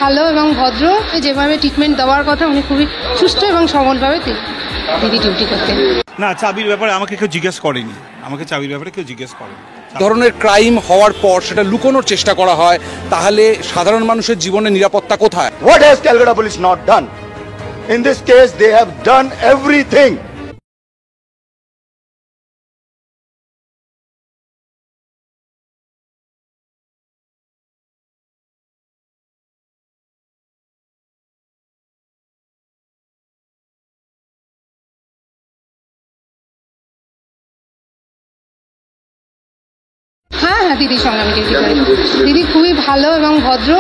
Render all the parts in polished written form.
ভালো এবং ভদ্র, যেভাবে ট্রিটমেন্ট দেওয়ার কথা উনি খুবই সুষ্ঠু এবং সবলভাবে দিদি ডিউটি করতেন। না, চাবির ব্যাপারে আমাকে কেউ জিজ্ঞেস করেনি, আমাকে চাবির ব্যাপারে কেউ জিজ্ঞেস করেনি। ধরনের ক্রাইম হওয়ার পর সেটা লুকোনোর চেষ্টা করা হয়, তাহলে সাধারণ মানুষের জীবনে নিরাপত্তা কোথায়? What has Calcutta police not done? In this case, they have done everything. হ্যাঁ, দিদির সঙ্গে আমি ডিউটি করি। দিদি খুবই ভালো এবং ভদ্র,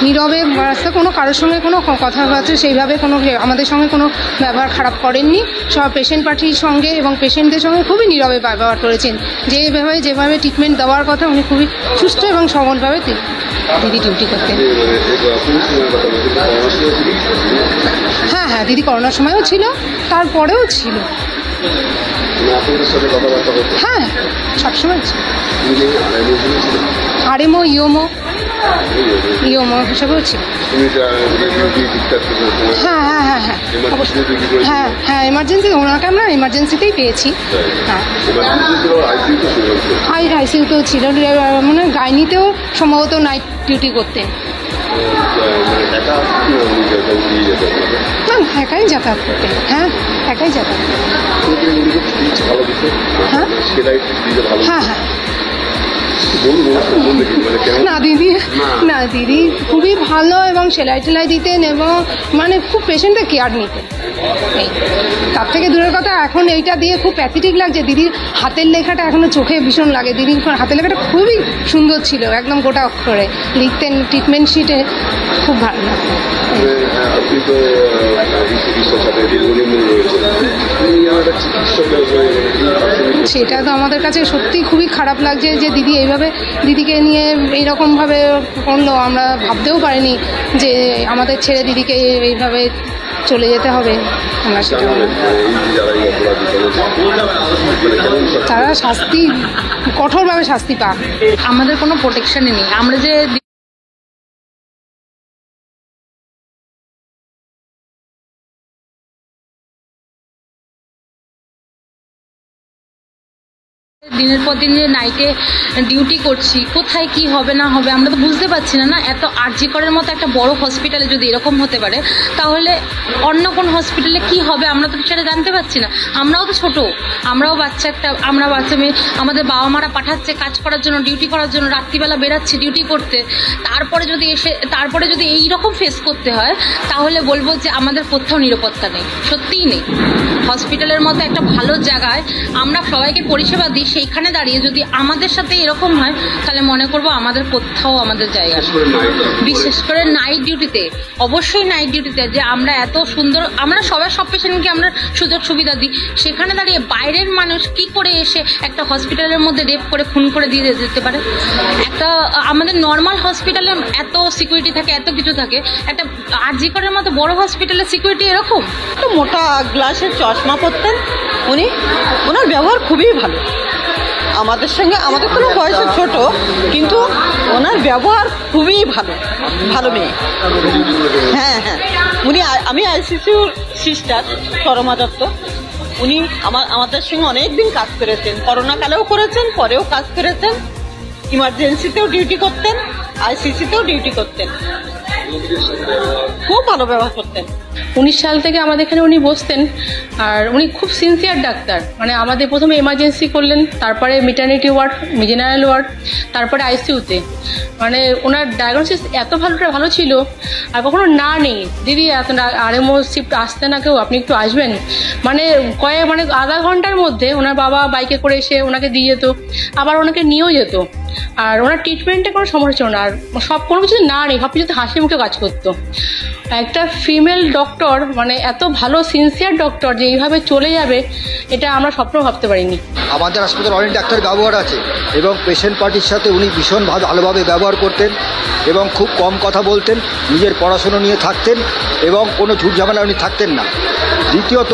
নীরবে, রাস্তা কোনো কারোর সঙ্গে কোনো কথাবার্তা সেইভাবে কোনো আমাদের সঙ্গে কোনো ব্যবহার খারাপ করেননি। সব পেশেন্ট পার্টির সঙ্গে এবং পেশেন্টদের সঙ্গে খুবই নীরবে ব্যবহার করেছেন। যেভাবে ট্রিটমেন্ট দেওয়ার কথা উনি খুবই সুষ্ঠু এবং সবলভাবে দিদি ডিউটি করতেন। হ্যাঁ, দিদি করোনার সময়ও ছিল, তারপরেও ছিল। হ্যাঁ, সবসময় ছিল। আরএমও ইওমো হিসাবেও ছিল। হ্যাঁ, এমার্জেন্সি ওনাকে আমরা এমার্জেন্সিতেই পেয়েছি। হ্যাঁ, আইসিইউতেও ছিল, মানে গাইনিতেও সম্ভবত নাইট ডিউটি করতেন। একাই যাতায়াত করতেন। হ্যাঁ, একাই যাতায়াত। হ্যাঁ, না দিদি খুবই ভালো এবং সেলাই টেলাই দিতেন এবং মানে খুব পেশেন্টের কেয়ার নিতেন। তার থেকে দূরের কথা, এখন এইটা দিয়ে খুব প্যাথেটিক লাগছে। দিদির হাতের লেখাটা এখনো চোখে ভীষণ লাগে। দিদির হাতের লেখাটা খুবই সুন্দর ছিল, একদম গোটা অক্ষরে লিখতেন, ট্রিটমেন্ট শিটে খুব ভালো লাগতো। সেটা তো আমাদের কাছে সত্যি খুবই খারাপ লাগছে যে দিদি এইভাবে দিদিকে নিয়ে এইরকমভাবে করলো। আমরা ভাবতেও পারিনি যে আমাদের ছেড়ে দিদিকে এইভাবে চলে যেতে হবে। আমরা সেটা তারা শাস্তি, কঠোরভাবে শাস্তি পাক। আমাদের কোনো প্রোটেকশনই নেই। আমরা যে দিনের পর দিন যে নাইটে ডিউটি করছি, কোথায় কি হবে না হবে আমরা তো বুঝতে পারছি না। এত আরজি করের মতো একটা বড় হসপিটালে যদি এরকম হতে পারে, তাহলে অন্য কোন হসপিটালে কি হবে আমরা তো সেটা জানতে পারছি না। আমরাও তো ছোট, আমরাও বাচ্চা মেয়ে, আমাদের বাবা মারা পাঠাচ্ছে কাজ করার জন্য, ডিউটি করার জন্য, রাত্রিবেলা বেরাচ্ছি ডিউটি করতে। তারপরে যদি এইরকম ফেস করতে হয়, তাহলে বলবো যে আমাদের কোথাও নিরাপত্তা নেই, সত্যিই নেই। হসপিটালের মতো একটা ভালো জায়গায় আমরা সবাইকে পরিষেবা দিই, সেইখানে দাঁড়িয়ে যদি আমাদের সাথে এরকম হয়, তাহলে মনে করবো আমাদের কোথাও আমাদের জায়গা, বিশেষ করে নাইট ডিউটিতে। অবশ্যই নাইট ডিউটিতে যে আমরা এত সুন্দর, আমরা সবাই সব পেশেন্টকে আমরা সুযোগ সুবিধা দিই, সেখানে দাঁড়িয়ে বাইরের মানুষ কি করে এসে একটা হসপিটালের মধ্যে রেপ করে খুন করে দিয়ে যেতে পারে? একটা আমাদের নর্মাল হসপিটালে এত সিকিউরিটি থাকে, এত কিছু থাকে, একটা আরজি করের মতো বড় হসপিটালে সিকিউরিটি এরকম? একটু মোটা গ্লাসের চশমা পরতেন উনি, ওনার ব্যবহার খুবই ভালো আমাদের সঙ্গে। আমাদের কোনো বয়সে ছোট, কিন্তু ওনার ব্যবহার খুবই ভালো মেয়ে। হ্যাঁ, উনি, আমি আইসিসিউর সিস্টার শর্মা দত্ত। উনি আমাদের সঙ্গে অনেক দিন কাজ করেছেন, করোনা কালেও করেছেন, পরেও কাজ করেছেন। ইমার্জেন্সিতেও ডিউটি করতেন, আইসিসিতেও ডিউটি করতেন, খুব ভালো ব্যবহার করতেন। 19 সাল থেকে আমাদের এখানে উনি বসতেন, আর উনি খুব সিনসিয়ার ডাক্তার। মানে আমাদের প্রথমে এমার্জেন্সি করলেন, তারপরে মেটার্নিটি ওয়ার্ড, জেনারেল ওয়ার্ড, তারপরে আইসিইউতে। মানে ওনার ডায়াগনোসিস এত ভালো ছিল, আর কখনো না নেই দিদি এত আরএমও শিফট আসতে না কেউ, আপনি একটু আসবেন। মানে আধা ঘন্টার মধ্যে ওনার বাবা বাইকে করে এসে ওনাকে দিয়ে যেত, আবার ওনাকে নিয়েও যেত। আর ওনার ট্রিটমেন্টে কোনো সমস্যা ছিল না, আর কোনো কিছু না নেই, সব কিছুতে হাসি মুখে কাজ করতো। একটা ফিমেল ডক্টর, মানে এত ভালো সিনসিয়ার ডক্টর যে এইভাবে চলে যাবে, এটা আমরা স্বপ্ন ভাবতে পারিনি। আমাদের হাসপাতালে অনেক ডাক্তার ব্যবহার আছে, এবং পেশেন্ট পার্টির সাথে উনি ভীষণ ভালোভাবে ব্যবহার করতেন এবং খুব কম কথা বলতেন, নিজের পড়াশুনো নিয়ে থাকতেন এবং কোনো ঝুট ঝামেলা উনি থাকতেন না। দ্বিতীয়ত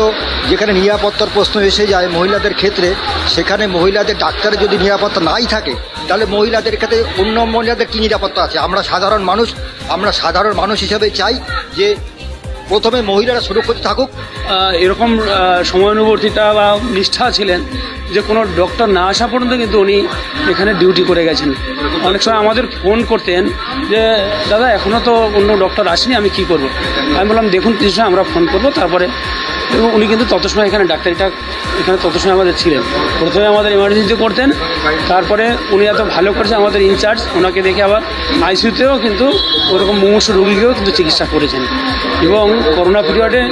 যেখানে নিরাপত্তার প্রশ্ন এসে যায় মহিলাদের ক্ষেত্রে, সেখানে মহিলাদের ডাক্তারের যদি নিরাপত্তা নাই থাকে তাহলে মহিলাদের ক্ষেত্রে অন্য মহিলাদের কী নিরাপত্তা আছে? আমরা সাধারণ মানুষ হিসেবে চাই যে প্রথমে মহিলারা সুরক্ষিত থাকুক। এরকম সময়ানুবর্তিতা বা নিষ্ঠা ছিলেন যে কোনো ডক্টর না আসা পর্যন্ত কিন্তু উনি এখানে ডিউটি করে গেছেন। অনেক সময় আমাদের ফোন করতেন যে দাদা এখনও তো অন্য ডক্টর আসেনি, আমি কী করবো? আমি বললাম দেখুন কিছু সময় আমরা ফোন করবো। তারপরে এবং উনি কিন্তু তত সময় এখানে ডাক্তারিটা এখানে তত সময় আমাদের ছিলেন। প্রথমে আমাদের এমার্জেন্সি করতেন, তারপরে উনি এত ভালো করেছেন আমাদের ইনচার্জ, ওনাকে দেখে আবার আইসিইউতেও কিন্তু ওরকম মুমূর্ষু রোগীকেও কিন্তু চিকিৎসা করেছেন এবং করোনা পিরিয়ডে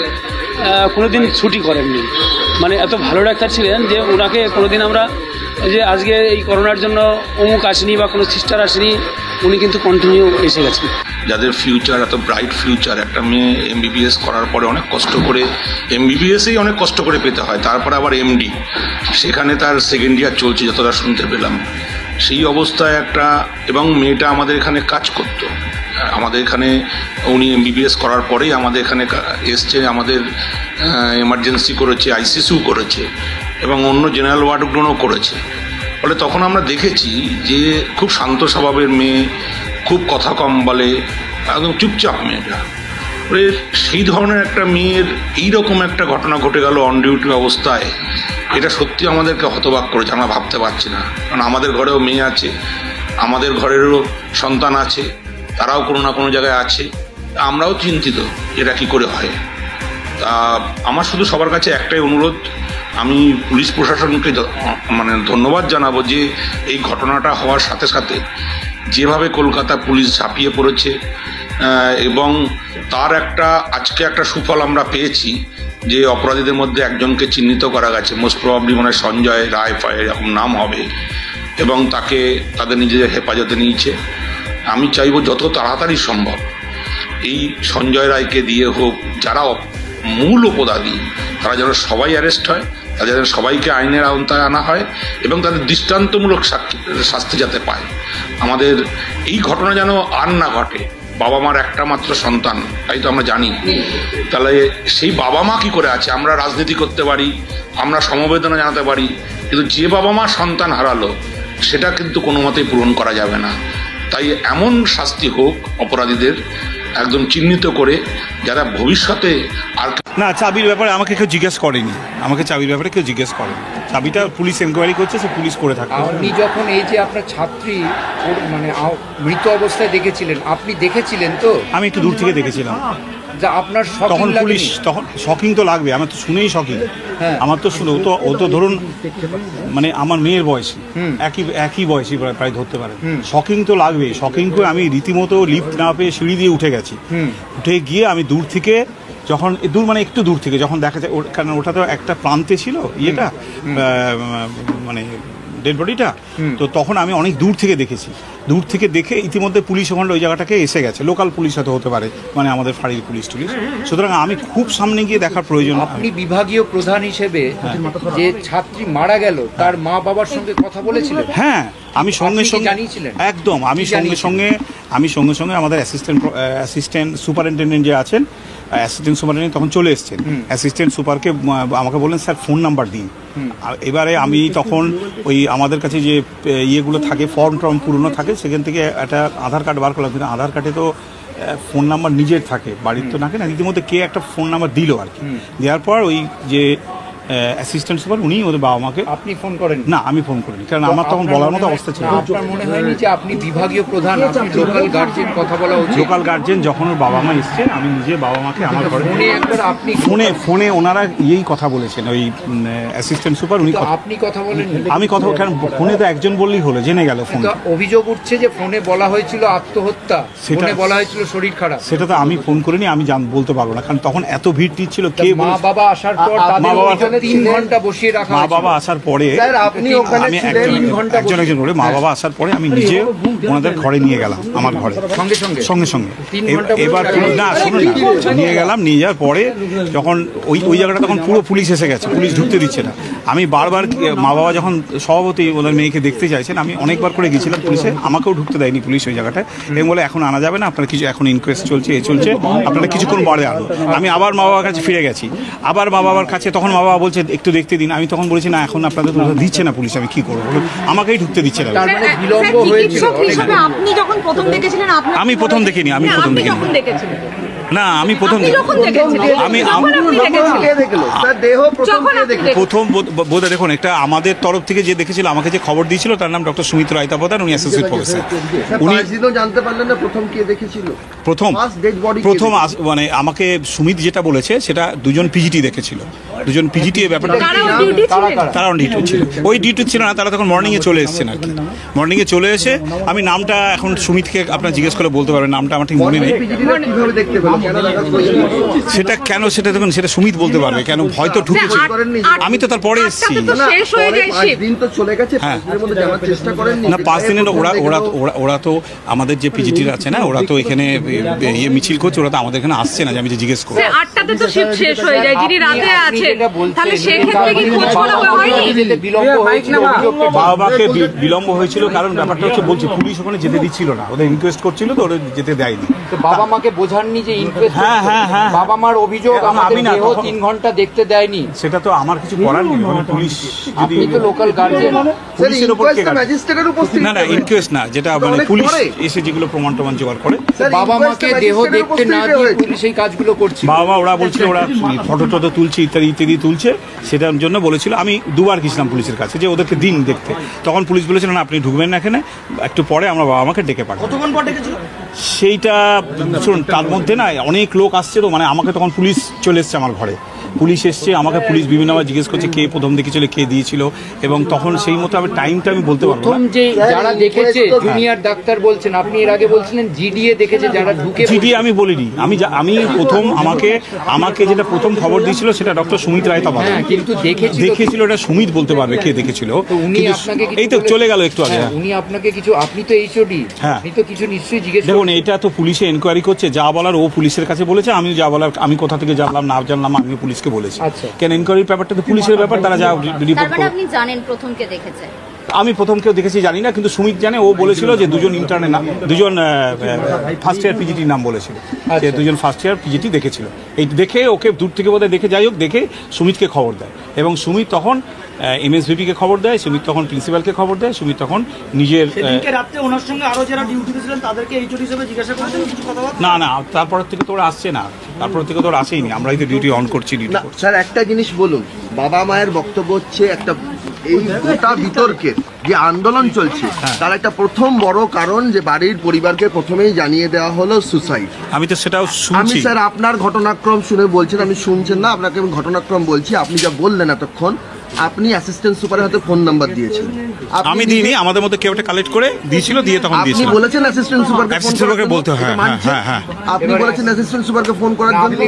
কোনোদিন ছুটি করেননি। মানে এত ভালো ডাক্তার ছিলেন যে ওনাকে কোনোদিন আমরা যে আজকে এই করোনার জন্য অমুক আসেনি বা কোনো সিস্টার আসেনি, উনি কিন্তু কন্টিনিউ এসে গেছেন। যাদের ফিউচার এত ব্রাইট ফিউচার, একটা মেয়ে এমবিবিএস করার পরে অনেক কষ্ট করে এমবিবিএসেই অনেক কষ্ট করে পেতে হয়, তারপরে আবার এমডি, সেখানে তার সেকেন্ড ইয়ার চলছে যতটা শুনতে পেলাম। সেই অবস্থায় একটা, এবং মেয়েটা আমাদের এখানে কাজ করতো, আমাদের এখানে উনি এমবিবিএস করার পরেই আমাদের এখানে এসছে, আমাদের এমার্জেন্সি করেছে, আইসিসিউ করেছে এবং অন্য জেনারেল ওয়ার্ডগুলোও করেছে। ফলে তখন আমরা দেখেছি যে খুব শান্ত স্বভাবের মেয়ে, খুব কথা কম বলে, একদম চুপচাপ মেয়েটা। সেই ধরনের একটা মেয়ের এইরকম একটা ঘটনা ঘটে গেল অন ডিউটি অবস্থায়, এটা সত্যি আমাদেরকে হতবাক করেছে। আমরা ভাবতে পারছি না, কারণ আমাদের ঘরেও মেয়ে আছে, আমাদের ঘরেরও সন্তান আছে, তারাও কোনো না কোনো জায়গায় আছে, আমরাও চিন্তিত এটা কি করে হয়। তা আমার শুধু সবার কাছে একটাই অনুরোধ, আমি পুলিশ প্রশাসনকে ধন্যবাদ জানাবো যে এই ঘটনাটা হওয়ার সাথে সাথে যেভাবে কলকাতা পুলিশ ঝাঁপিয়ে পড়েছে এবং তার আজকে একটা সুফল আমরা পেয়েছি যে অপরাধীদের মধ্যে একজনকে চিহ্নিত করা গেছে, মোস্ট প্রবাবলি মনে হয় সঞ্জয় রায় ফায় এরকম নাম হবে, এবং তাকে তাদের নিজেদের হেফাজতে নিয়েছে। আমি চাইব যত তাড়াতাড়ি সম্ভব এই সঞ্জয় রায়কে দিয়ে হোক, যারা মূল অপরাধী তারা যেন সবাই অ্যারেস্ট হয়, তাদের যেন সবাইকে আইনের আওতায় আনা হয় এবং তাদের দৃষ্টান্তমূলক শাস্তি যাতে পায়। আমাদের এই ঘটনা যেন আর না ঘটে। বাবা মার একটা মাত্র সন্তান, তাই তো আমরা জানি। তাহলে সেই বাবা মা কি করে আছে? আমরা রাজনীতি করতে পারি, আমরা সমবেদনা জানাতে পারি, কিন্তু যে বাবা মা সন্তান হারালো সেটা কিন্তু কোনো মতেই পূরণ করা যাবে না। তাই এমন শাস্তি হোক অপরাধীদের, একদম চিহ্নিত করে, যারা ভবিষ্যতে আর না। চাবির ব্যাপারে আমাকে কেউ জিজ্ঞেস করেনি, আমাকে চাবির ব্যাপারে কেউ জিজ্ঞেস করেনি। চাবিটা পুলিশ এনকোয়ারি করছে, সে পুলিশ করে থাকে। আপনি যখন এই যে আপনার ছাত্রী মানে মৃত অবস্থায় দেখেছিলেন, আপনি দেখেছিলেন তো? আমি একটু দূর থেকে দেখেছিলাম। যা আপনার তখন পুলিশ, তখন শকিং তো লাগবে, আমার তো শুনেই শকিং। আমার তো শুনে ও তো ধরুন মানে আমার মেয়ের বয়সী, একই বয়সী প্রায় ধরতে পারেন। শকিং তো লাগবে। শকিং করে আমি রীতিমতো লিফট না পেয়ে সিঁড়ি দিয়ে উঠে গেছি। উঠে গিয়ে আমি দূর থেকে যখন মানে একটু দূর থেকে যখন দেখা যায়, কারণ ওটা তো একটা প্রান্তে ছিল ইয়েটা, মানে ডেড বডিটা, তো তখন আমি অনেক দূর থেকে দেখেছি। দূর থেকে দেখে ইতিমধ্যে পুলিশ ওখানে ওই জায়গাটাকে এসে গেছে, লোকাল পুলিশ হয়তো হতে পারে, মানে আমাদের ফাঁড়ির পুলিশ টুলিশ। সুতরাং আমি খুব সামনে গিয়ে দেখার প্রয়োজন। আপনি বিভাগীয় প্রধান হিসেবে যে ছাত্রী মারা গেল তার মা বাবার সঙ্গে কথা বলেছিলেন? হ্যাঁ, আমি সঙ্গে সঙ্গে একদম আমি সঙ্গে সঙ্গে আমাদের অ্যাসিস্ট্যান্ট সুপারিনটেন্ডেন্ট যে আছেন, অ্যাসিস্ট্যান্ট সুপারিনটেন্ডেন্ট তখন চলে এসছেন। অ্যাসিস্ট্যান্ট সুপারকে আমাকে বললেন স্যার ফোন নাম্বার দিন। এবারে আমি তখন ওই আমাদের কাছে যে ইয়েগুলো থাকে, ফর্ম টর্ম পুরনো থাকে, সেখান থেকে একটা আধার কার্ড বার করলাম। কিন্তু আধার কার্ডে তো ফোন নাম্বার নিজের থাকে, বাড়ির তো থাকে না। রীতিমধ্যে কে একটা ফোন নাম্বার দিল আর কি। দেওয়ার পর ওই যে অ্যাসিস্ট্যান্ট সুপার উনি ওদের বাবা মাকে। আপনি ফোন করেন? না, আমি ফোন করিনি, কারণ আমার তখন বলার মতো অবস্থা ছিল। আপনার মনে হয়নি যে আপনি বিভাগীয় প্রধান, আপনি লোকাল গার্জিয়ান কথা বলা উচিত? লোকাল গার্জিয়ান যখন ওর বাবা মা এসছে, আমি নিজে বাবা মাকে আমার ঘরে আপনি ফোনে ওনারা ইয়েই কথা বলেছেন, ওই অ্যাসিস্ট্যান্ট সুপার উনি। আপনি কথা বলেন? আমি কথা, কারণ ফোনে তো একজন বললেই হলো, জেনে গেল। ফোন অভিযোগ উঠছে যে ফোনে বলা হয়েছিল আত্মহত্যা, ফোনে বলা হয়েছিল শরীর খারাপ। সেটা তো আমি ফোন করিনি, আমি বলতে পারবো না, কারণ তখন এত ভিড় ছিল। কে মা বাবা আসার পর 3 ঘন্টা বসিয়ে রাখা মা বাবা আসার পরে আপনি ওখানে আমি ছিলেন, একজন করে মা বাবা আসার পরে আমি নিজে ওনাদের ঘরে নিয়ে গেলাম, আমার ঘরে সঙ্গে সঙ্গে। এবার না শুনুন না, নিয়ে গেলাম, নিয়ে যাওয়ার পরে যখন ওই জায়গাটা তখন পুরো পুলিশ এসে গেছে, পুলিশ ঢুকতে দিচ্ছে না। আমি বারবার মা বাবা যখন সভাপতি ওদের মেয়েকে দেখতে চাইছেন, আমি অনেকবার করে গেছিলাম পুলিশে, আমাকেও ঢুকতে দেয়নি পুলিশ ওই জায়গাটায়, এবং বলে এখন আনা যাবে না, আপনার কিছু এখন ইনকোয়েস্ট চলছে, চলছে, আপনারা কিছুক্ষণ পরে আনো। আমি আবার মা বাবার কাছে ফিরে গেছি, আবার মা বাবার কাছে, তখন মা বাবা বলছে একটু দেখতে দিন। আমি তখন বলেছি না, এখন আপনাদের দিচ্ছে না পুলিশ, আমি কি করবো, আমাকেই ঢুকতে দিচ্ছে না। আপনি যখন প্রথম দেখেছিলেন, আমি প্রথম দেখিনি, আমি প্রথম দেখিনি না, আমি প্রথম প্রথম বোধ দেখুন, একটা আমাদের তরফ থেকে যে দেখেছিল, আমাকে যে খবর দিয়েছিল তার নাম ডক্টর সুমিত রায়তাপদার, উনি অ্যাসোসিয়েট প্রফেসর। উনি জানতে পারলেন না প্রথম কে দেখেছিল? প্রথম মানে আমাকে সুমিত যেটা বলেছে সেটা দুজন পিজিটি দেখেছিল, দুজন পিজিটি এই ব্যাপারটা তারা ডিউটি ছিল, ওই ডিউটি ছিল না, তারা তখন মর্নিংয়ে চলে এসেছেন আর কি। মর্নিংয়ে চলে এসে আমি নামটা এখন সুমিতকে আপনার জিজ্ঞেস করে বলতে পারবেন, নামটা আমার ঠিক মনে নেই। সেটা কেন, সেটা দেখুন, সেটা সুমিত বলতে পারবে কেন, হয়তো ঢুকেছে, আমি তো তারপরে এসেছি না, 5 দিনের ওরা তো আমাদের যে পিজিটির আছে না, ওরা তো এখানে মিছিল করছে, ওরা তো আমাদের এখানে আসছে না যে আমি যে জিজ্ঞেস করবো। 8টাতে তো শিফট শেষ হয়ে যায়, যিনি রাতে আছেন, তাহলে সেক্ষেত্রে কি খোঁজ করা হয়নি? বাবাকে বিলম্ব হয়েছিল, কারণ ব্যাপারটা হচ্ছে, বলছি পুলিশ ওখানে যেতে দিচ্ছিল না, ওদের ইনকোয়েস্ট করছিল তো, ওদের যেতে দেয়নি। বাবা মাকে বোঝাননি যে ইনকোয়েস্ট? হ্যাঁ, বাবা মার অভিযোগ আমি না 3 ঘন্টা দেখতে দেয়নি। সেটা তো আমার কিছু করার নেই, পুলিশ যদি তো লোকাল গার্জিয়ান, পুলিশের উপর না না ইনকোয়েস্ট না, যেটা মানে পুলিশ এসে যেগুলো প্রমাণ জোগাড় করে। বাবা মাকে দেহ দেখতে না দিয়ে পুলিশ এই কাজগুলো করছে। বাবা ওরা বলছিল ওরা ফটো টটো তুলছে, ইত্যাদি ইত্যাদি তুলছে, সেটার জন্য বলেছিল। আমি দুবার গেছিলাম পুলিশের কাছে যে ওদেরকে দিন দেখতে, তখন পুলিশ বলেছিল না আপনি ঢুকবেন না এখানে, একটু পরে আমরা বাবা আমাকে ডেকে পাঠাবো। সেইটা শুনুন, তার মধ্যে না অনেক লোক আসছে তো, মানে আমাকে তখন পুলিশ চলে এসছে আমার ঘরে, পুলিশ এসছে আমাকে, পুলিশ বিভিন্নভাবে জিজ্ঞেস করছে কে প্রথম দেখেছিল, কে দিয়েছিল, এবং তখন সেই মতো আমি টাইমটা আমি বলতে পারবো না। যে যারা দেখেছে জুনিয়র ডাক্তার বলছেন, আপনি এর আগে বলছিলেন জিডিএ দেখেছে, যারা ঢুকে। জিডিএ আমি বলিনি, আমি প্রথম আমাকে যেটা প্রথম খবর দিয়েছিল সেটা ডক্টর সুমিত রায়তাপদার, কিন্তু দেখেছিল এটা সুমিত বলতে পারবে কে দেখেছিল। উনি আপনাকে এই তো চলে গেল একটু আগে, উনি আপনাকে কিছু, আপনি তো এইচওডি, আপনি তো কিছু নিশ্চয়ই জিজ্ঞেস। দেখুন এটা তো পুলিশে এনকোয়ারি করছে, যা বলার ও পুলিশের কাছে বলেছে, আমি যা বলার আমি কোথা থেকে জানলাম না জানলাম আমিও পুলিশকে বলেছি। কেন এনকোয়ারির ব্যাপারটা তো পুলিশের ব্যাপার, তারা যা রিপোর্ট করে। আপনি জানেন প্রথম কে দেখেছে? আমি প্রথম কেউ দেখেছি জানি না, কিন্তু সুমিত জানে, ও বলেছিল যে দুজন ইন্টার্নের নাম, দুজন ফার্স্ট ইয়ার পিজিটির নাম বলেছিল, যে দুজন ফার্স্ট ইয়ার পিজিটি দেখেছিল। এই দেখে ওকে দূর থেকে বোধহয় দেখে, যাই হোক দেখে সুমিতকে খবর দেয়, এবং সুমিত তখন এমএসভিপিকে খবর দেয়, সুমিত তখন প্রিন্সিপালকে খবর দেয়, সুমিত তখন নিজের রাতে ওনার সঙ্গে আরো যারা ডিউটিতে ছিলেন তাদেরকে এইচওডি হিসেবে জিজ্ঞাসা করেছেন কিছু কথা? না তারপর থেকে তো ওরা আসছে না, তারপর থেকে তো ওরা আসেইনি, আমরাই তো ডিউটি অন করছি। স্যার একটা জিনিস বলুন, বাবা মায়ের বক্তব্য হচ্ছে একটা এই গোটা বিতর্কের যে আন্দোলন চলছে তার একটা প্রথম বড় কারণ যে বাড়ির পরিবারকে প্রথমেই জানিয়ে দেওয়া হলো সুসাইড। আমি তো সেটাও শুনছি। আমি স্যার আপনার ঘটনাক্রম শুনে বলছেন, আমি শুনছেন না, আপনাকে আমি ঘটনাক্রম বলছি। আপনি যা বললেন এতক্ষণ, আপনি অ্যাসিস্ট্যান্ট সুপারের হাতে ফোন নাম্বার দিয়েছেন। আমি দিইনি, আমাদের মধ্যে কেউ একটা কালেক্ট করে দিয়েছিল, দিয়ে তখন দিয়েছিল। আপনি বলেছেন অ্যাসিস্ট্যান্ট সুপারকে বলতে, হ্যাঁ। আপনি বলেছেন অ্যাসিস্ট্যান্ট সুপারকে ফোন করার জন্য,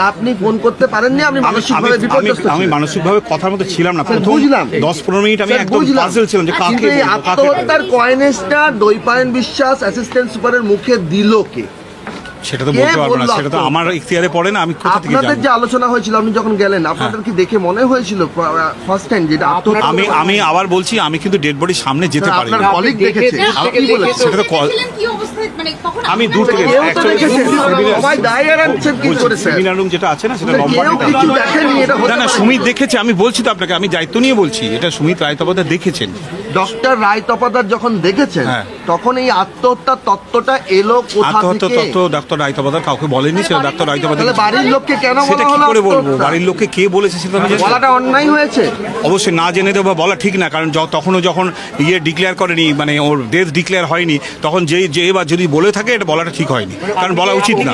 আপনি ফোন করতে পারেননি। আমি মানসিকভাবে বিপর্যস্ত, আমি মানসিকভাবে কথার মধ্যে ছিলাম না, বুঝলাম 10-15 মিনিট আমি একদম পাজল ছিলাম যে কাকে আত্মহত্যার কয়েনেজটা দৈপায়ন বিশ্বাস অ্যাসিস্ট্যান্ট সুপারের মুখে দিল কে, সেটা তো বলতে পারবো না, সেটা তো আমার ইখতিয়ারে পড়ে না। আমি কোথা থেকে জানবো? আপনাদের যে আলোচনা হয়েছিল, আপনি যখন গেলেন, আপনাদের কি দেখে মনে হয়েছিল ফার্স্ট টাইম যেটা আত্মহত্যা? আমি আবার বলছি, আমি কিন্তু ডেড বডির সামনে যেতে পারি না। আপনার কলিগ দেখেছে, আপনি বলেছেন সেটা তো আমি দূর থেকে সেমিনার রুম যেটা আছে না, সেটা লম্বা না, সুমিত দেখেছে। আমি বলছি তো আপনাকে, আমি দায়িত্ব নিয়ে বলছি, এটা সুমিত রায়তাপদার দেখেছেন। ডক্টর রায়তাপদার যখন দেখেছেন, তখন এই আত্মহত্যার তত্ত্বটা এলো কোথা থেকে? তত্ত্ব ডাক্তার রায়তাপদার কাউকে বলেনি, সেটা ডাক্তার রায়তাপদার। বাড়ির লোককে কেন সেটা কি করে বলবো? বাড়ির লোককে কে বলেছে সেটা বলাটা অন্যায় হয়েছে। অবশ্যই না জেনে দেবো, বলা ঠিক না, কারণ তখনও যখন ডিক্লেয়ার করেনি, মানে ওর ডেথ ডিক্লেয়ার হয়নি, তখন যে বা যদি বলে থাকে এটা বলাটা ঠিক হয়নি, কারণ বলা উচিত না।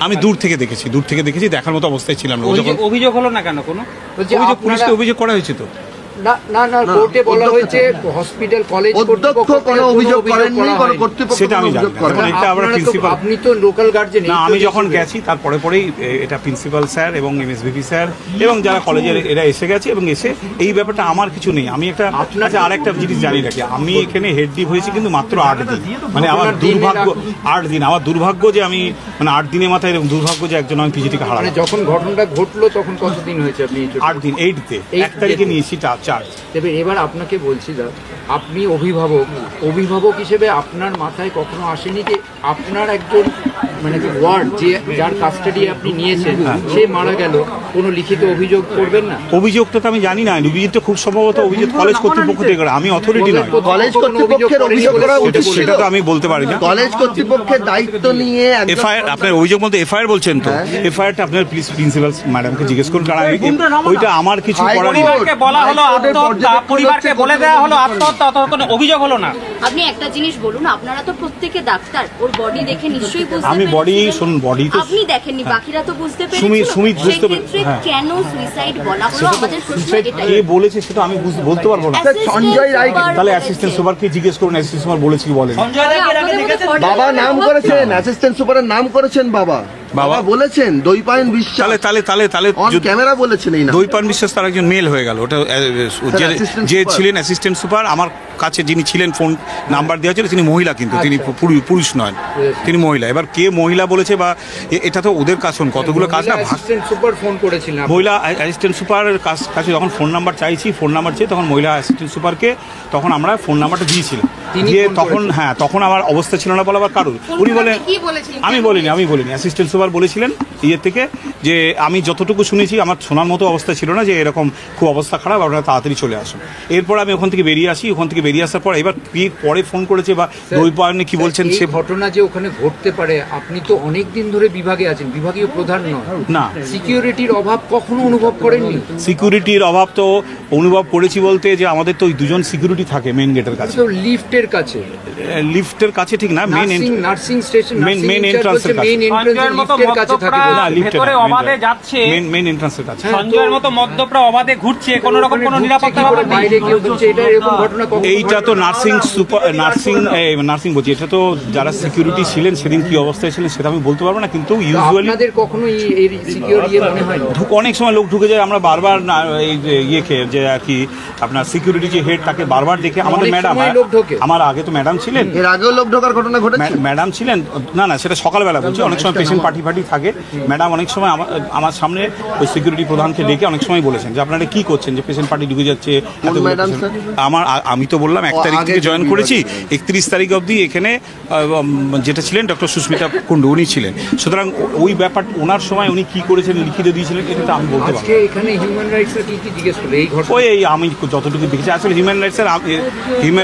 আমি দূর থেকে দেখেছি, দেখার মতো অবস্থায় ছিলাম না। অভিযোগ হলো না কেন? কোনো পুলিশকে অভিযোগ করা হয়েছে তো, না না না, কোর্টে বলা হয়েছে হসপিটাল কলেজ অধ্যক্ষ কোনো অভিযোগ করেননি, কোনো কর্তৃপক্ষ সেটা আমি জানি না। দেখুন, এটা আমরা প্রিন্সিপাল, আপনি তো লোকাল গার্জেন। না, আমি যখন গেছি তারপরে পরেই এটা প্রিন্সিপাল স্যার এবং এমএসভিপি স্যার এবং যারা কলেজের এরা এসে গেছে এবং এসে এই ব্যাপারটা আমার কিছু নেই। আমি একটা আচ্ছা আর একটা জিনিস জানি রাখি, আমি এখানে হেড ডিপ হয়েছি কিন্তু মাত্র 8 দিন, মানে আমার দুর্ভাগ্য 8 দিন, আমার দুর্ভাগ্য যে আমি মানে 8 দিনের মাথায় এরকম দুর্ভাগ্য যে একজন আমি পিজিটিকে হারালাম। মানে যখন ঘটনাটা ঘটলো তখন কতদিন হয়েছে আপনি? 8 দিন, 8তে 1 তারিখে নিয়েছি চার্জ। এবার আপনাকে বলছি দা, আপনি অভিভাবক হিসেবে আপনার মাথায় কখনো আসেনি যে আপনার একজন মানে ওয়ার্ড যে যার কাস্টাডি আপনি নিয়েছেন সে মারা গেল, কোনো লিখিত অভিযোগ করবেন না? অভিযোগটা তো আমি জানি না, অভিযোগটা খুব সম্ভবত অভিযোগ কলেজ কর্তৃপক্ষ থেকে করে, আমি অথরিটি নয়। কলেজ কর্তৃপক্ষের অভিযোগ করা উচিত, সেটা তো আমি বলতে পারি না। কলেজ কর্তৃপক্ষের দায়িত্ব নিয়ে এফআইআর, আপনার অভিযোগ বলতে এফআইআর বলছেন তো, এফআইআরটা আপনার প্লিজ প্রিন্সিপাল ম্যাডামকে জিজ্ঞেস করুন, কারণ ওইটা আমার কিছু করার নেই। বলা হলো আত্মহত্যা, পরিবারকে বলে দেওয়া হলো আত্মহত্যা, অত কোনো অভিযোগ হলো না। আপনি একটা জিনিস বলুন, আপনারা তো প্রত্যেকে ডাক্তার, ওর বডি দেখে নিশ্চয়ই বুঝতে আমি বডি শুনুন, বডি তো আপনি দেখেননি, বাকিরা তো বুঝতে পেরেছিল। সুমিত বুঝতে পেরেছে, কেন সুইসাইড বলা হলো আমাদের প্রশ্ন এটাই। কে বলেছে সেটা আমি বলতে পারবো না। সঞ্জয় রায়, তাহলে অ্যাসিস্ট্যান্ট সুপারকে জিজ্ঞেস করুন, অ্যাসিস্ট্যান্ট সুপার বলেছি কি বলেন। বাবা নাম করেছেন, অ্যাসিস্ট্যান্ট সুপারের নাম করেছেন বাবা বলেছেন, দৈপায়ন বিশ্বাস তাহলে অন ক্যামেরা বলেছেন। এই না, দৈপায়ন বিশ্বাস তার একজন মেল হয়ে গেল, ওটা যে ছিলেন অ্যাসিস্ট্যান্ট সুপার, আমার কাছে যিনি ছিলেন ফোন নাম্বার দেওয়া ছিল তিনি মহিলা, কিন্তু তিনি পুরুষ নয়, তিনি মহিলা। এবার কে মহিলা বলেছে বা এটা তো ওদের কাছে কতগুলো কাজ না, অ্যাসিস্ট্যান্ট সুপার ফোন করেছিলেন, মহিলা অ্যাসিস্ট্যান্ট সুপারের কাছে যখন ফোন নাম্বার চাইছি, ফোন নাম্বার চেয়ে তখন মহিলা অ্যাসিস্ট্যান্ট সুপারকে তখন আমরা ফোন নাম্বারটা দিয়েছিলাম, দিয়ে তখন তখন আমার অবস্থা ছিল না বলাবার কারণ উনি বলেন, আমি বলিনি অ্যাসিস্ট্যান্ট সুপার বলেছিলেন ইয়ের থেকে যে আমি যতটুকু শুনেছি আমার শোনার মতো অবস্থা ছিল না, যে এরকম খুব অবস্থা খারাপ, আপনারা তাড়াতাড়ি চলে আসুন। এরপর আমি ওখান থেকে বেরিয়ে আসি, ওখান থেকে বেরিয়ে আসার পর এবার পরে ফোন করেছে বা দৈপায়নে কি বলছেন সে ঘটনা যে ওখানে ঘটতে পারে, আপনি তো অনেক দিন ধরে বিভাগে আছেন, বিভাগীয় প্রধান নয় না, সিকিউরিটির অভাব কখনো অনুভব করেননি? সিকিউরিটির অভাব তো অনুভব করেছি বলতে যে আমাদের তো 2জন সিকিউরিটি থাকে মেন গেটের কাছে, তো লিফটের কাছে ঠিক না, নার্সিং স্টেশন মেন এন্ট্রান্সের কাছে, লিফটের কাছে থাকে না, ভেতরে অবাধে যাচ্ছে, মেন এন্ট্রান্সের কাছে সঞ্জয়ের মতো মদ্যপরা অবাধে ঘুরছে, কোনো রকম কোনো নিরাপত্তা ব্যাপার নেই। বাইরে কেউ ঘুরছে, এটা এরকম ঘটনা কখনো? এইটা তো নার্সিং বলছি, এটা তো যারা সিকিউরিটি ছিলেন সেদিন কি অবস্থায় ছিলেন সেটা আমি বলতে পারবো না, কিন্তু ইউজুয়ালি আপনাদের কখনো এই সিকিউর মনে হয় অনেক সময় লোক ঢুকে যায়, আমরা বারবার এই ইয়েকে যে আর কি আপনার সিকিউরিটি যে হেড তাকে বারবার দেখে, আমাদের ম্যাডাম, আমার আগে তো ম্যাডাম ছিলেন, এর আগেও লোক ঢোকার ঘটনা ঘটেছে, ম্যাডাম ছিলেন না সেটা সকালবেলা বলছি, অনেক সময় পেশেন্ট পার্টি থাকে, ম্যাডাম অনেক সময় আমার সামনে ওই সিকিউরিটি প্রধানকে ডেকে অনেক সময় বলেছেন যে আপনারা কি করছেন, যে পেশেন্ট পার্টি ঢুকে যাচ্ছে। আমি তো বললাম 1 তারিখ থেকে জয়েন করেছি, 31 তারিখ অবধি এখানে যেটা ছিলেন ডক্টর সুস্মিতা কুণ্ডু উনি ছিলেন, সুতরাং ওই ব্যাপার ওনার সময় উনি কি করেছেন লিখিত দিয়েছিলেন এটা তো আমি বলতে পারবো। এখানে হিউম্যান রাইটসের কি জিজ্ঞেস করলে এই ঘটনা? ওই আমি যতটুকু দেখেছি আসলে হিউম্যান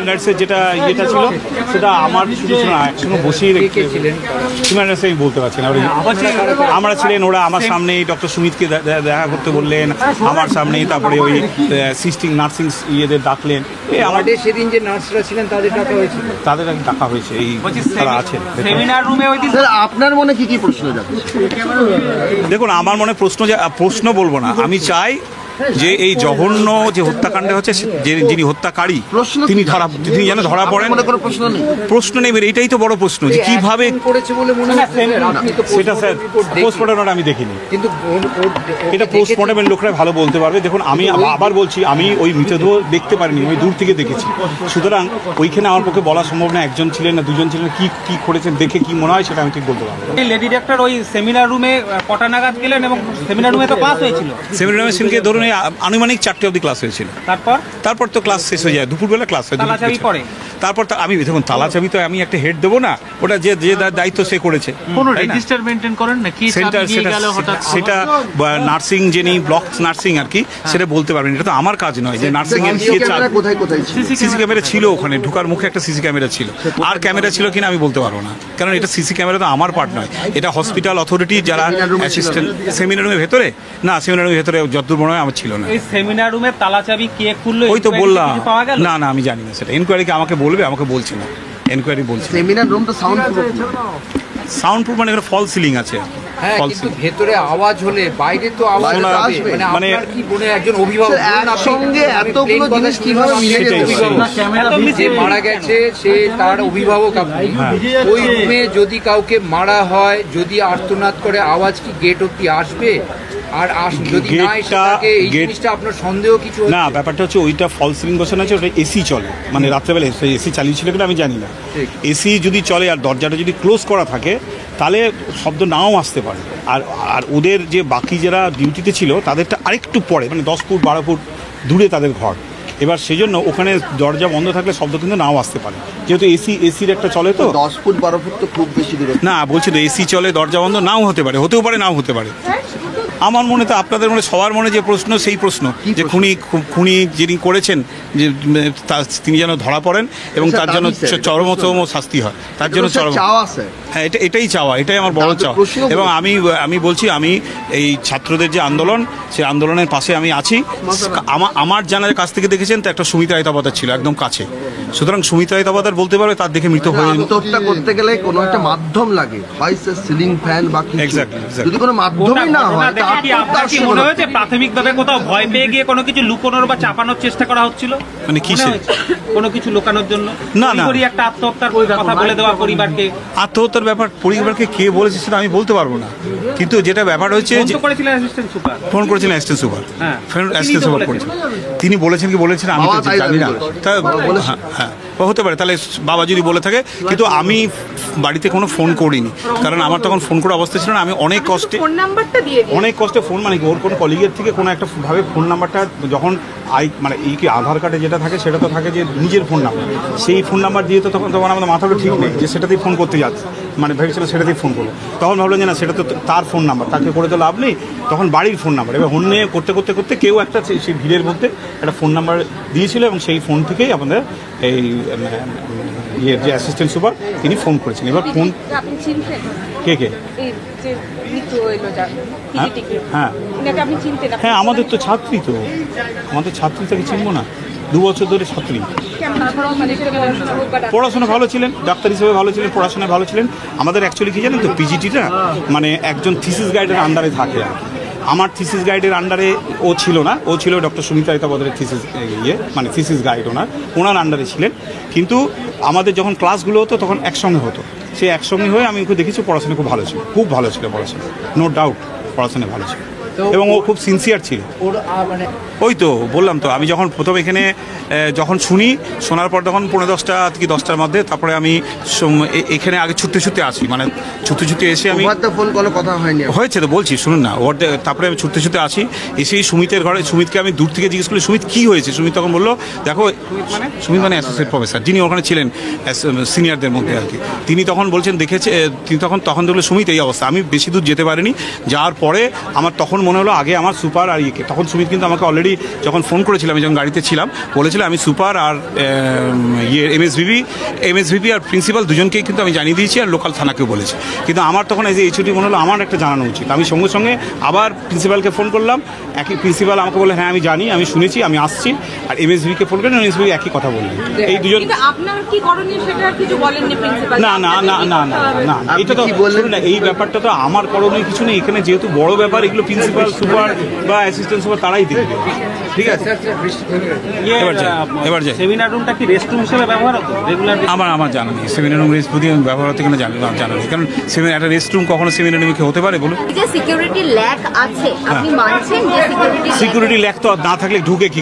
রাইটসের যেটা ইয়েটা ছিল সেটা আমার শুধু ছিল না, একসঙ্গে বসেই রেখেছিলেন হিউম্যান রাইটস, আমি বলতে পারছি না। আমরা ছিলেন, ওরা আমার সামনেই ডক্টর সুমিতকে দেখা করতে বললেন আমার সামনেই, তারপরে ওই সিস্টিং নার্সিং ইয়েদের ডাকলেন, আমাদের সেদিন যে নার্সরা ছিলেন তাদের ডাকা হয়েছে, এই তারা আছেন সেমিনার রুমে। ওই দিন আপনার মনে কি প্রশ্ন যাচ্ছে? দেখুন আমার মনে প্রশ্ন বলবো না, আমি চাই যে এই জঘন্য যে হত্যাকাণ্ড হচ্ছে যিনি হত্যাকারী তিনি যেন ধরা পড়েন। প্রশ্ন নেই, এটাই তো বড় প্রশ্ন যে কিভাবে সেটা স্যার পোস্টমর্টম আমি দেখিনি, কিন্তু এটা পোস্টমর্টমের লোকরা ভালো বলতে পারবে। দেখুন আমি আবার বলছি, আমি ওই মৃতদেহ দেখতে পারিনি, আমি দূর থেকে দেখেছি, সুতরাং ওইখানে আমার পক্ষে বলা সম্ভব না একজন ছিলেন না 2জন ছিলেন, কি করেছেন দেখে কি মনে হয় সেটা আমি ঠিক বলতে পারবো। লেডি ডাক্তার ওই সেমিনার রুমে কটা নাগাদ গেলেন এবং সেমিনার রুমে তো ক্লাস হয়েছিল, সেমিনার রুমে সেদিনকে ধরুন আনুমানিক 4টে অবধি ক্লাস হয়েছিল, তারপর তো ক্লাস শেষ হয়ে যায়, দুপুরবেলা ক্লাস হয়, তারপর আমি দেখুন তালা চাবি তো আমি একটা হেড দেবো না, ওটা যে দায়িত্ব সে করেছে, কোনো রেজিস্টার মেইনটেইন করেন না কি সেটা নার্সিং যিনি ব্লক নার্সিং আর কি সেটা বলতে পারবেন, এটা তো আমার কাজ নয় যে নার্সিং এর সিসি ক্যামেরা ছিল, ওখানে ঢোকার মুখে একটা সিসি ক্যামেরা ছিল, আর ক্যামেরা ছিল কিনা আমি বলতে পারবো না, কারণ এটা সিসি ক্যামেরা তো আমার পার্ট নয়, এটা হসপিটাল অথরিটি যারা অ্যাসিস্ট্যান্ট। সেমিনার রুমের ভেতরে না, সেমিনার রুমের ভেতরে যতদূর মনে হয় আমার ছিল না। এই সেমিনার রুমের তালা চাবি কে খুললো ওই তো বললাম, না আমি জানি না, সেটা এনকোয়ারিকে আমাকে বলবে, আমাকে বলছি না, এনকোয়ারি বলছি। সেমিনার রুম তো সাউন্ড প্রুফ মানে ফল সিলিং আছে। হ্যাঁ, কিন্তু ভেতরে আওয়াজ হলে বাইরে তো আওয়াজ আসবে। মানে আপনার কি মনে একজন অভিভাবক একসঙ্গে এতগুলো জিনিস কিভাবে মিলে যেতে যে মারা গেছে সে তার অভিভাবক, আপনি ওই রুমে যদি কাউকে মারা হয়, যদি আর্তনাদ করে, আওয়াজ কি গেট অব্দি আসবে? আর যদি না এসে থাকে এই জিনিসটা আপনার সন্দেহ কিছু? না, ব্যাপারটা হচ্ছে ওইটা ফল সিলিং বসানো আছে, ওটা এসি চলে, মানে রাত্রেবেলা এসি চালিয়েছিল কিনা আমি জানি না। এসি যদি চলে আর দরজাটা যদি ক্লোজ করা থাকে তাহলে শব্দ নাও আসতে পারে। আর ওদের যে বাকি যারা ডিউটিতে ছিল তাদেরটা আরেকটু পরে, মানে 10 ফুট 12 ফুট দূরে তাদের ঘর। এবার সেই জন্য ওখানে দরজা বন্ধ থাকলে শব্দ কিন্তু নাও আসতে পারে, যেহেতু এসির একটা চলে। তো 10 ফুট 12 ফুট তো খুব বেশি দূরে না, বলছি তো এসি চলে, দরজা বন্ধ নাও হতে পারে, হতেও পারে নাও হতে পারে। আমার মনে তো আপনাদের মনে সবার মনে যে প্রশ্ন, সেই প্রশ্ন যে খুনি যিনি করেছেন যে তিনি যেন ধরা পড়েন এবং তার জন্য চরমতম শাস্তি হয়, তার জন্য হ্যাঁ এটাই চাওয়া, এটাই আমার বড় চাওয়া। এবং আমি বলছি, আমি এই ছাত্রদের যে আন্দোলন, সেই আন্দোলনের পাশে আমি আছি। আমার জানার কাছ থেকে দেখেছেন তো একটা সুমিত্রা আইতাবাদার ছিল একদম কাছে, সুতরাং সুমিত্রা আইতাবাদার বলতে পারবে তার দেখে মৃত হয়ে আত্মহত্যা করতে গেলে কোনো একটা মাধ্যম লাগে, হয় সে সিলিং ফ্যান বা কিছু। যদি কোনো মাধ্যমই না হয়, মনে হয়েছে প্রাথমিকভাবে কোথাও ভয় পেয়ে গিয়ে কোনো কিছু লুকোনোর বা চাপানোর চেষ্টা করা হচ্ছিল, মানে কিসে কোনো কিছু লুকানোর জন্য? না, একটা আত্মহত্যার কথা বলে দেওয়া পরিবারকে। আত্মহত্যার ব্যাপার পরিবারকে কে বলেছে সেটা আমি বলতে পারবো না, কিন্তু যেটা ব্যাপার হচ্ছে ফোন করেছিলেন অ্যাসিস্ট্যান্ট সুপার, অ্যাসিস্ট্যান্ট সুপার করেছেন, তিনি বলেছেন কি বলেছেন আমি তো জানি না। হ্যাঁ, হতে পারে, তাহলে বাবা যদি বলে থাকে। কিন্তু আমি বাড়িতে কোনো ফোন করিনি, কারণ আমার তখন ফোন করার অবস্থা ছিল না। আমি অনেক কষ্টে ফোন, মানে ওর কোনো কলিগের থেকে কোনো একটা ভাবে ফোন নাম্বারটা যখন মানে এই কি আধার কার্ডে যেটা থাকে সেটা তো থাকে যে নিজের ফোন নাম্বার, সেই ফোন নাম্বার দিয়ে তো তখন আমাদের মাথাটা ঠিক নেই যে সেটাতেই ফোন করতে যাচ্ছে, মানে ভেবেছিল সেটাতেই ফোন করবো। তখন ভাবলেন যে না, সেটা তো তার ফোন নাম্বার, তাকে করে তো লাভ নেই, তখন বাড়ির ফোন নাম্বার। এবার ফোন নিয়ে করতে করতে করতে কেউ একটা সেই ভিড়ের মধ্যে একটা ফোন নাম্বার দিয়েছিল এবং সেই ফোন থেকেই আমাদের এই যে অ্যাসিস্ট্যান্ট সুপার তিনি ফোন করেছেন। এবার ফোন কে হ্যাঁ হ্যাঁ, আমাদের তো ছাত্রী, তো আমাদের ছাত্রী তাকে চিনবো না, 2 বছর ধরে ছাত্রী। পড়াশোনা ভালো ছিলেন, ডাক্তার হিসেবে ভালো ছিলেন, পড়াশোনায় ভালো ছিলেন। আমাদের অ্যাকচুয়ালি কি জানেন তো, পিজিটিটা মানে একজন থিসিস গাইডের আন্ডারে থাকে আর কি। আমার থিসিস গাইডের আন্ডারে ও ছিল না, ও ছিল ডক্টর সুমিত্রা আইতাবাদের থিসিস মানে থিসিস গাইড, ওনার আন্ডারে ছিলেন। কিন্তু আমাদের যখন ক্লাসগুলো হতো তখন একসঙ্গে হতো, সে একসঙ্গে হয়ে আমি ওকে দেখেছি, পড়াশোনা খুব ভালো ছিল, খুব ভালো ছিল পড়াশোনা, নো ডাউট পড়াশোনা ভালো ছিল এবং ও খুব সিনসিয়ার ছিল। ওই তো বললাম তো, আমি যখন প্রথম এখানে যখন শোনার পর তখন 9:30 থেকে 10টার মধ্যে, তারপরে আমি এখানে আগে ছুটতে আসি, মানে ছুটতে এসে আমি ফোন কোনো কথা হয়নি, হয়েছে তো বলছি শুনুন না। তারপরে আমি ছুটতে আসি, এসেই সুমিতের ঘরে, সুমিতকে আমি দূর থেকে জিজ্ঞেস করলি সুমিত কী হয়েছে। সুমিত তখন বললো দেখো, সুমিত মানে অ্যাসোসিয়েট প্রফেসর যিনি ওখানে ছিলেন সিনিয়রদের মধ্যে আর কি, তিনি তখন বলছেন দেখেছে, তিনি তখন দেখলো সুমিত এই অবস্থা। আমি বেশি দূর যেতে পারিনি, যাওয়ার পরে আমার তখন মনে হলো আগে আমার সুপার আর তখন সুমিত কিন্তু আমাকে অলরেডি যখন ফোন করেছিলাম, আমি যখন গাড়িতে ছিলাম বলেছিল আমি সুপার আর এমএসভিপি আর প্রিন্সিপাল দুজনকেই কিন্তু আমি জানিয়ে দিয়েছি, আর লোকাল থানাকেও বলেছি। কিন্তু আমার তখন এই যে এইচওডি মনে হলো আমার একটা জানানো উচিত। আমি সঙ্গে সঙ্গে আবার প্রিন্সিপালকে ফোন করলাম, একই প্রিন্সিপাল আমাকে বলে হ্যাঁ আমি জানি, আমি শুনেছি, আমি আসছি। আর এমএসভিকে ফোন করলেন, এমএসভি একই কথা বললেন। এই দুজন না না না না না না, এটা তো বললেন না, এই ব্যাপারটা তো আমার করণীয় কিছু নেই এখানে, যেহেতু বড় ব্যাপার, এগুলো প্রিন্সিপাল সুপার বা অ্যাসিস্ট্যান্ট সুপার তারাই দেখবে। ঠিক আছে, এবার যাই। সেমিনার রুমটা কি রেস্ট রুম হিসেবে ব্যবহার হতো রেগুলার? আমার জানা নেই সেমিনার রুম রেস্ট রুম ব্যবহার হতে কিনা জানা নেই, কারণ একটা রেস্ট রুম কখনো সেমিনার রুমে হতে পারে বলুন? যে সিকিউরিটি ল্যাক আছে, আপনি মানছেন যে সিকিউরিটি ল্যাক তো না থাকলে ঢুকে কি